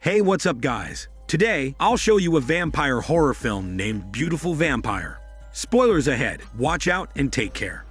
Hey, what's up guys? Today, I'll show you a vampire horror film named Beautiful Vampire. Spoilers ahead, watch out and take care.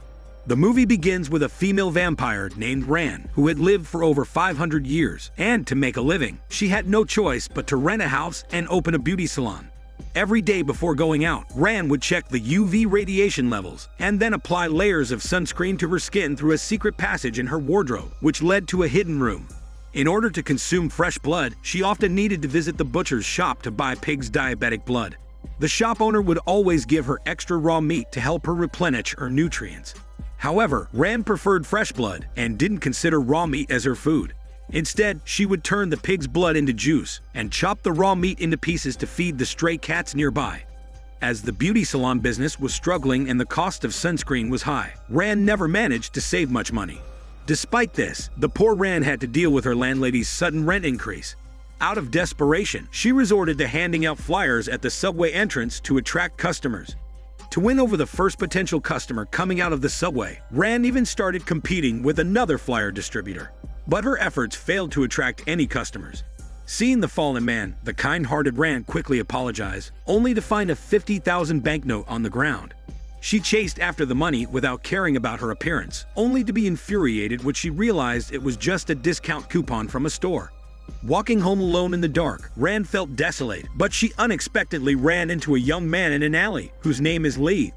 The movie begins with a female vampire named Ran, who had lived for over 500 years, and to make a living, she had no choice but to rent a house and open a beauty salon. Every day before going out, Ran would check the UV radiation levels and then apply layers of sunscreen to her skin through a secret passage in her wardrobe, which led to a hidden room. In order to consume fresh blood, she often needed to visit the butcher's shop to buy pig's diabetic blood. The shop owner would always give her extra raw meat to help her replenish her nutrients. However, Ran preferred fresh blood and didn't consider raw meat as her food. Instead, she would turn the pig's blood into juice and chop the raw meat into pieces to feed the stray cats nearby. As the beauty salon business was struggling and the cost of sunscreen was high, Ran never managed to save much money. Despite this, the poor Ran had to deal with her landlady's sudden rent increase. Out of desperation, she resorted to handing out flyers at the subway entrance to attract customers. To win over the first potential customer coming out of the subway, Ran even started competing with another flyer distributor. But her efforts failed to attract any customers. Seeing the fallen man, the kind-hearted Ran quickly apologized, only to find a 50,000 banknote on the ground. She chased after the money without caring about her appearance, only to be infuriated when she realized it was just a discount coupon from a store. Walking home alone in the dark, Ran felt desolate, but she unexpectedly ran into a young man in an alley whose name is Lee.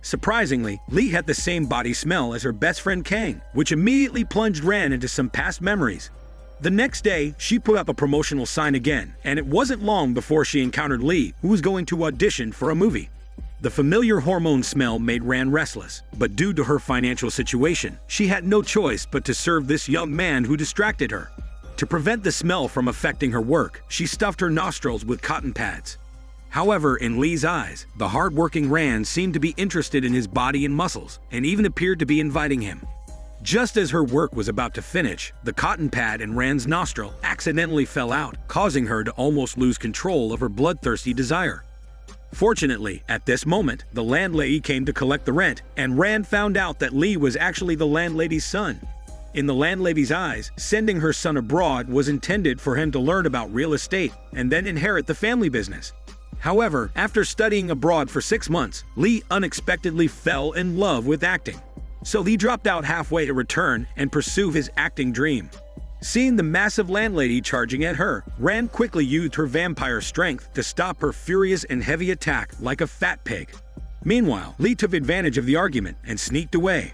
Surprisingly, Lee had the same body smell as her best friend Kang, which immediately plunged Ran into some past memories. The next day, she put up a promotional sign again, and it wasn't long before she encountered Lee, who was going to audition for a movie. The familiar hormone smell made Ran restless, but due to her financial situation, she had no choice but to serve this young man who distracted her. To prevent the smell from affecting her work, she stuffed her nostrils with cotton pads. However, in Lee's eyes, the hard-working Ran seemed to be interested in his body and muscles, and even appeared to be inviting him. Just as her work was about to finish, the cotton pad in Ran's nostril accidentally fell out, causing her to almost lose control of her bloodthirsty desire. Fortunately, at this moment, the landlady came to collect the rent, and Ran found out that Lee was actually the landlady's son. In the landlady's eyes, sending her son abroad was intended for him to learn about real estate and then inherit the family business. However, after studying abroad for 6 months, Lee unexpectedly fell in love with acting. So he dropped out halfway to return and pursue his acting dream. Seeing the massive landlady charging at her, Ran quickly used her vampire strength to stop her furious and heavy attack like a fat pig. Meanwhile, Lee took advantage of the argument and sneaked away.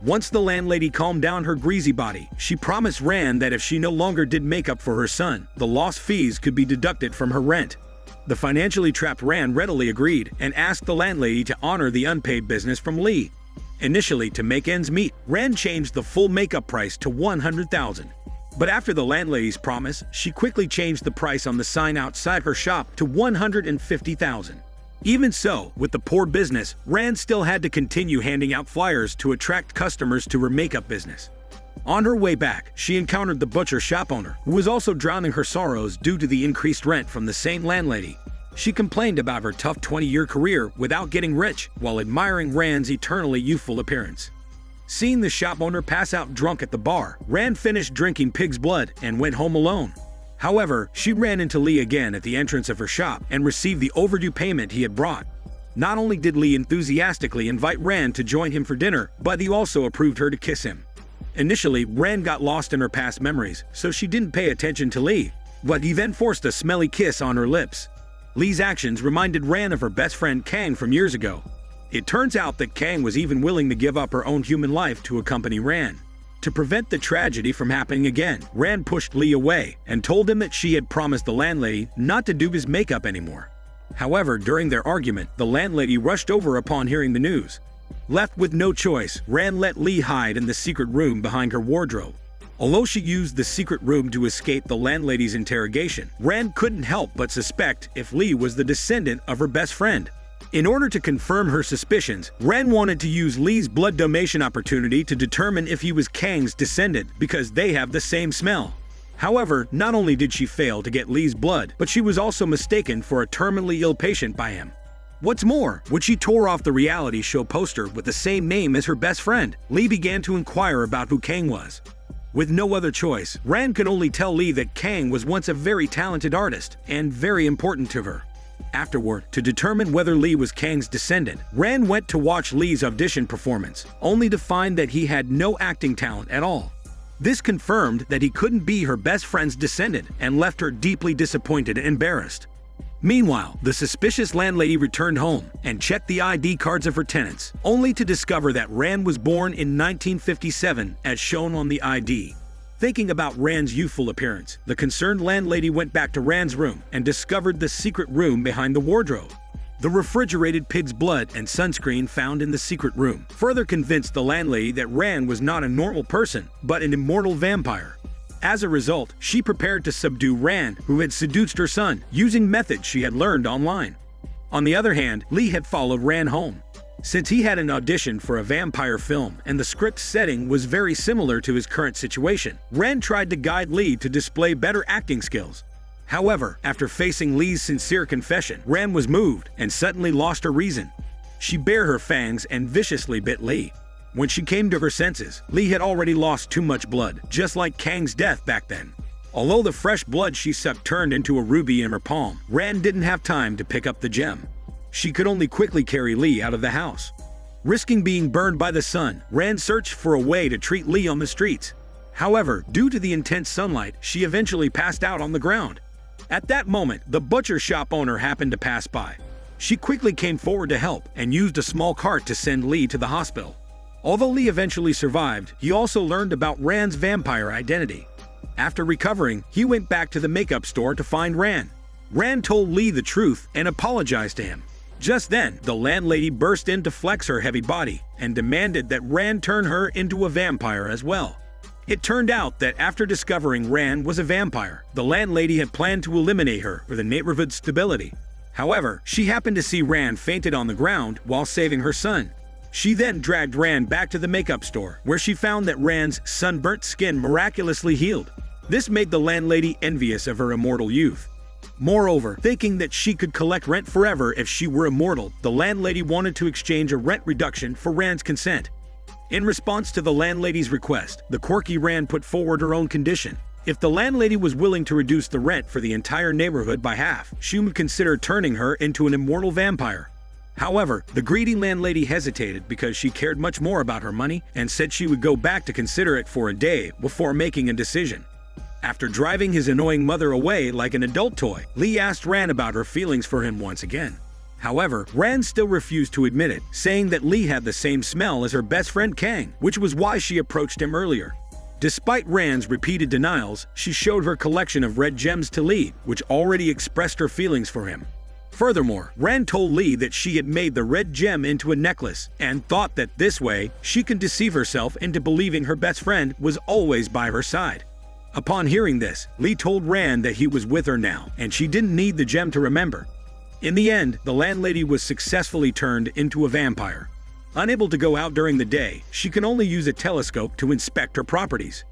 Once the landlady calmed down her greasy body, she promised Ran that if she no longer did makeup for her son, the lost fees could be deducted from her rent. The financially trapped Ran readily agreed and asked the landlady to honor the unpaid business from Lee. Initially, to make ends meet, Ran changed the full makeup price to $100,000. But after the landlady's promise, she quickly changed the price on the sign outside her shop to $150,000. Even so, with the poor business, Ran still had to continue handing out flyers to attract customers to her makeup business. On her way back, she encountered the butcher shop owner, who was also drowning her sorrows due to the increased rent from the same landlady. She complained about her tough 20-year career without getting rich, while admiring Ran's eternally youthful appearance. Seeing the shop owner pass out drunk at the bar, Ran finished drinking pig's blood and went home alone. However, she ran into Lee again at the entrance of her shop and received the overdue payment he had brought. Not only did Lee enthusiastically invite Ran to join him for dinner, but he also approved her to kiss him. Initially, Ran got lost in her past memories, so she didn't pay attention to Lee, but he then forced a smelly kiss on her lips. Lee's actions reminded Ran of her best friend Kang from years ago. It turns out that Kang was even willing to give up her own human life to accompany Ran. To prevent the tragedy from happening again, Ran pushed Lee away and told him that she had promised the landlady not to do his makeup anymore. However, during their argument, the landlady rushed over upon hearing the news. Left with no choice, Ran let Lee hide in the secret room behind her wardrobe. Although she used the secret room to escape the landlady's interrogation, Ran couldn't help but suspect if Lee was the descendant of her best friend. In order to confirm her suspicions, Ran wanted to use Lee's blood donation opportunity to determine if he was Kang's descendant because they have the same smell. However, not only did she fail to get Lee's blood, but she was also mistaken for a terminally ill patient by him. What's more, when she tore off the reality show poster with the same name as her best friend, Lee began to inquire about who Kang was. With no other choice, Ran could only tell Lee that Kang was once a very talented artist and very important to her. Afterward, to determine whether Lee was Kang's descendant, Ran went to watch Lee's audition performance, only to find that he had no acting talent at all. This confirmed that he couldn't be her best friend's descendant and left her deeply disappointed and embarrassed. Meanwhile, the suspicious landlady returned home and checked the ID cards of her tenants, only to discover that Ran was born in 1957 as shown on the ID. Thinking about Ran's youthful appearance, the concerned landlady went back to Ran's room and discovered the secret room behind the wardrobe. The refrigerated pig's blood and sunscreen found in the secret room further convinced the landlady that Ran was not a normal person, but an immortal vampire. As a result, she prepared to subdue Ran, who had seduced her son, using methods she had learned online. On the other hand, Lee had followed Ran home. Since he had an audition for a vampire film and the script setting was very similar to his current situation, Ran tried to guide Lee to display better acting skills. However, after facing Lee's sincere confession, Ran was moved and suddenly lost her reason. She bared her fangs and viciously bit Lee. When she came to her senses, Lee had already lost too much blood, just like Kang's death back then. Although the fresh blood she sucked turned into a ruby in her palm, Ran didn't have time to pick up the gem. She could only quickly carry Lee out of the house. Risking being burned by the sun, Ran searched for a way to treat Lee on the streets. However, due to the intense sunlight, she eventually passed out on the ground. At that moment, the butcher shop owner happened to pass by. She quickly came forward to help and used a small cart to send Lee to the hospital. Although Lee eventually survived, he also learned about Ran's vampire identity. After recovering, he went back to the makeup store to find Ran. Ran told Lee the truth and apologized to him. Just then, the landlady burst in to flex her heavy body and demanded that Ran turn her into a vampire as well. It turned out that after discovering Ran was a vampire, the landlady had planned to eliminate her for the neighborhood's stability. However, she happened to see Ran fainted on the ground while saving her son. She then dragged Ran back to the makeup store, where she found that Ran's sunburnt skin miraculously healed. This made the landlady envious of her immortal youth. Moreover, thinking that she could collect rent forever if she were immortal, the landlady wanted to exchange a rent reduction for Ran's consent. In response to the landlady's request, the quirky Ran put forward her own condition. If the landlady was willing to reduce the rent for the entire neighborhood by half, she would consider turning her into an immortal vampire. However, the greedy landlady hesitated because she cared much more about her money and said she would go back to consider it for a day before making a decision. After driving his annoying mother away like an adult toy, Lee asked Ran about her feelings for him once again. However, Ran still refused to admit it, saying that Lee had the same smell as her best friend Kang, which was why she approached him earlier. Despite Ran's repeated denials, she showed her collection of red gems to Lee, which already expressed her feelings for him. Furthermore, Ran told Lee that she had made the red gem into a necklace and thought that this way she could deceive herself into believing her best friend was always by her side. Upon hearing this, Lee told Ran that he was with her now and she didn't need the gem to remember. In the end, the landlady was successfully turned into a vampire. Unable to go out during the day, she can only use a telescope to inspect her properties.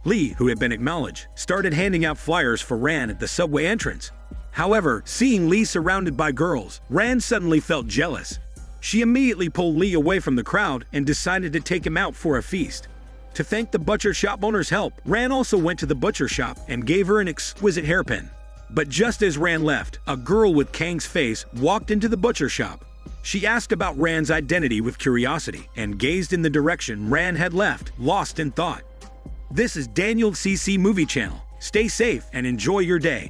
Lee, who had been acknowledged, started handing out flyers for Ran at the subway entrance. However, seeing Lee surrounded by girls, Ran suddenly felt jealous. She immediately pulled Lee away from the crowd and decided to take him out for a feast. To thank the butcher shop owner's help, Ran also went to the butcher shop and gave her an exquisite hairpin. But just as Ran left, a girl with Kang's face walked into the butcher shop. She asked about Ran's identity with curiosity and gazed in the direction Ran had left, lost in thought. This is Daniel CC Movie Channel. Stay safe and enjoy your day.